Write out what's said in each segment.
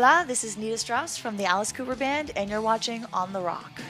Hola, this is Nita Strauss from the Alice Cooper Band, and you're watching On The Rock.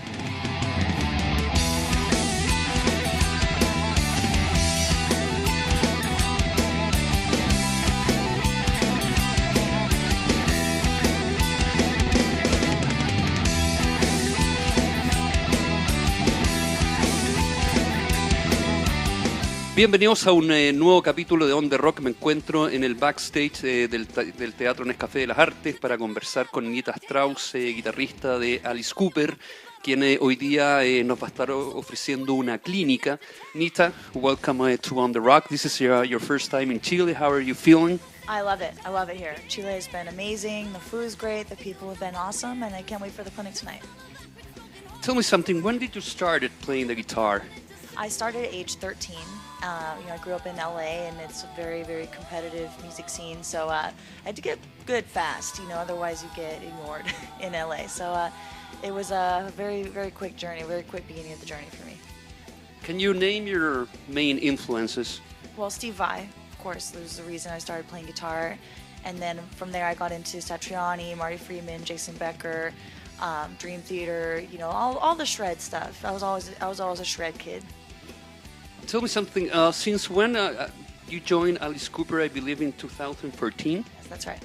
Bienvenidos a un nuevo capítulo de On The Rock. Me encuentro en el backstage del Teatro Nescafé de las Artes para conversar con Nita Strauss, guitarrista de Alice Cooper, quien hoy día nos va a estar ofreciendo una clínica. Nita, welcome to On The Rock. This is your first time in Chile. How are you feeling? I love it. I love it here. Chile has been amazing. The food is great. The people have been awesome, and I can't wait for the clinic tonight. Tell me something. When did you start playing the guitar? I started at age 13. I grew up in LA, and it's a very, very competitive music scene. So I had to get good fast. Otherwise you get ignored in LA. So it was a very, very quick journey, very quick beginning of the journey for me. Can you name your main influences? Well, Steve Vai, of course, was the reason I started playing guitar. And then from there I got into Satriani, Marty Friedman, Jason Becker, Dream Theater, all the shred stuff. I was always a shred kid. Tell me something, since when you joined Alice Cooper, I believe in 2014? Yes, that's right.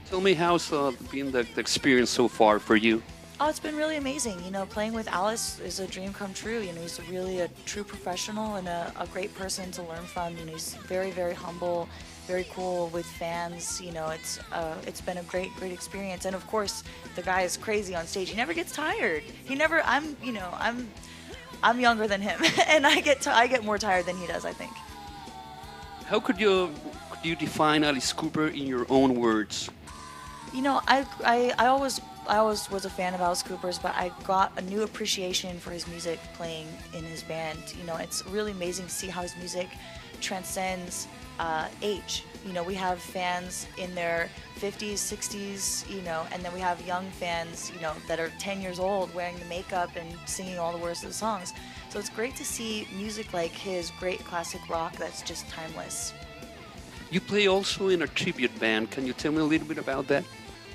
Tell me how's been the experience so far for you? Oh, it's been really amazing. Playing with Alice is a dream come true. He's really a true professional and a great person to learn from. He's very, very humble, very cool with fans. It's been a great, great experience. And of course, the guy is crazy on stage. He never gets tired. I'm younger than him, and I get more tired than he does, I think. How could you define Alice Cooper in your own words? I always was a fan of Alice Cooper's, but I got a new appreciation for his music playing in his band. It's really amazing to see how his music transcends age. We have fans in their 50s, 60s, and then we have young fans, that are 10 years old wearing the makeup and singing all the words of the songs. So it's great to see music like his, great classic rock that's just timeless. You play also in a tribute band. Can you tell me a little bit about that?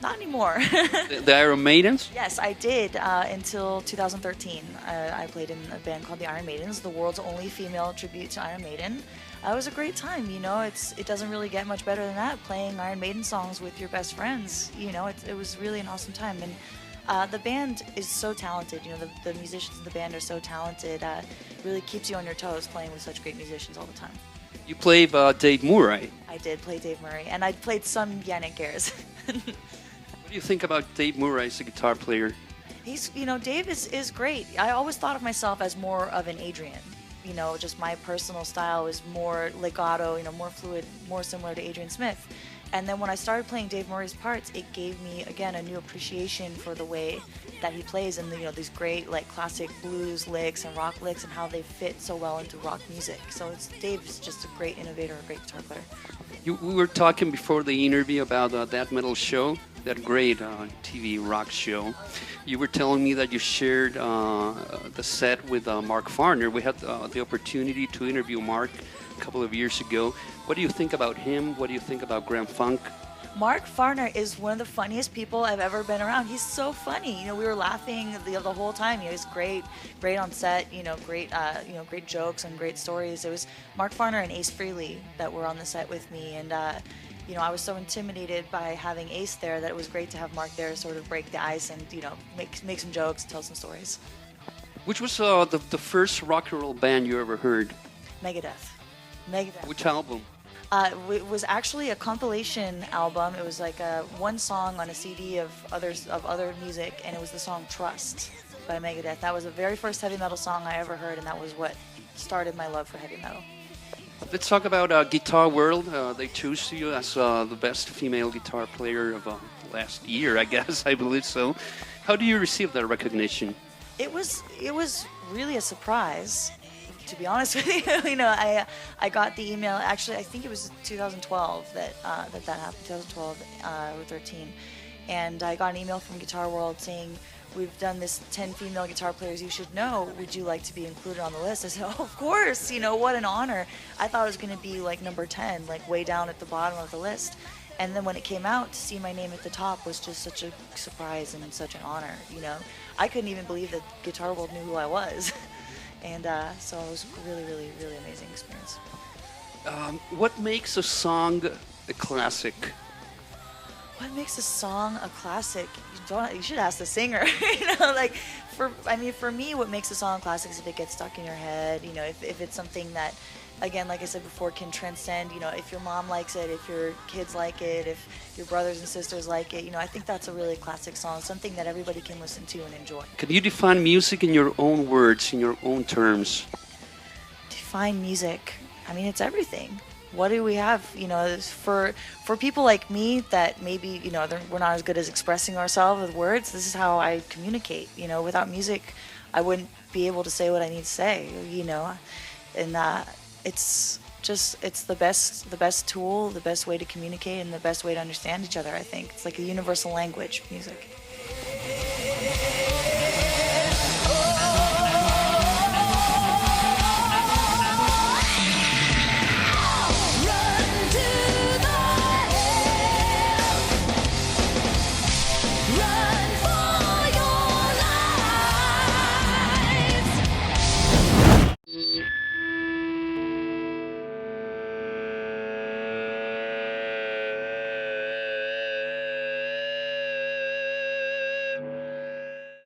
Not anymore. The Iron Maidens? Yes, I did until 2013. I played in a band called the Iron Maidens, the world's only female tribute to Iron Maiden. It was a great time. It doesn't really get much better than that, playing Iron Maiden songs with your best friends. It was really an awesome time. And the band is so talented. The musicians in the band are so talented. It really keeps you on your toes playing with such great musicians all the time. You play Dave Murray. I did play Dave Murray, and I played some Yannick Gers. What do you think about Dave Murray as a guitar player? Dave is great. I always thought of myself as more of an Adrian. Just my personal style is more legato, more fluid, more similar to Adrian Smith. And then when I started playing Dave Murray's parts, it gave me, again, a new appreciation for the way that he plays and these great classic blues licks and rock licks and how they fit so well into rock music. So Dave's just a great innovator, a great guitar player. We were talking before the interview about that metal show, that great TV rock show. You were telling me that you shared the set with Mark Farner. We had the opportunity to interview Mark a couple of years ago. What do you think about him? What do you think about Grand Funk? Mark Farner is one of the funniest people I've ever been around. He's so funny. We were laughing the whole time. He was great on set. Great jokes and great stories. It was Mark Farner and Ace Frehley that were on the set with me, and I was so intimidated by having Ace there that it was great to have Mark there to sort of break the ice and make some jokes, tell some stories. Which was the first rock and roll band you ever heard? Megadeth. Which album? It was actually a compilation album. It was like one song on a CD of other music, and it was the song Trust by Megadeth. That was the very first heavy metal song I ever heard, and that was what started my love for heavy metal. Let's talk about Guitar World. They chose you as the best female guitar player of last year, I guess. I believe so. How do you receive that recognition? It was really a surprise, to be honest with you. I got the email. Actually, I think it was 2012 that happened. 2012 or 13, and I got an email from Guitar World saying, "We've done this 10 female guitar players you should know. Would you like to be included on the list?" I said, "Oh, of course. What an honor." I thought it was going to be like number 10, like way down at the bottom of the list. And then when it came out, to see my name at the top was just such a surprise and such an honor. You know, I couldn't even believe that Guitar World knew who I was, and so it was really, really, really amazing experience. What makes a song a classic? What makes a song a classic? You should ask the singer. You know, like for me, what makes a song a classic is if it gets stuck in your head. You know, if it's something that, again, like I said before, can transcend. You know, if your mom likes it, if your kids like it, if your brothers and sisters like it. You know, I think that's a really classic song, something that everybody can listen to and enjoy. Can you define music in your own words, in your own terms? Define music. I mean, it's everything. What do we have? You know, for people like me that maybe, you know, we're not as good as expressing ourselves with words. This is how I communicate. You know, without music, I wouldn't be able to say what I need to say. You know, and it's the best tool, the best way to communicate, and the best way to understand each other. I think it's like a universal language, music.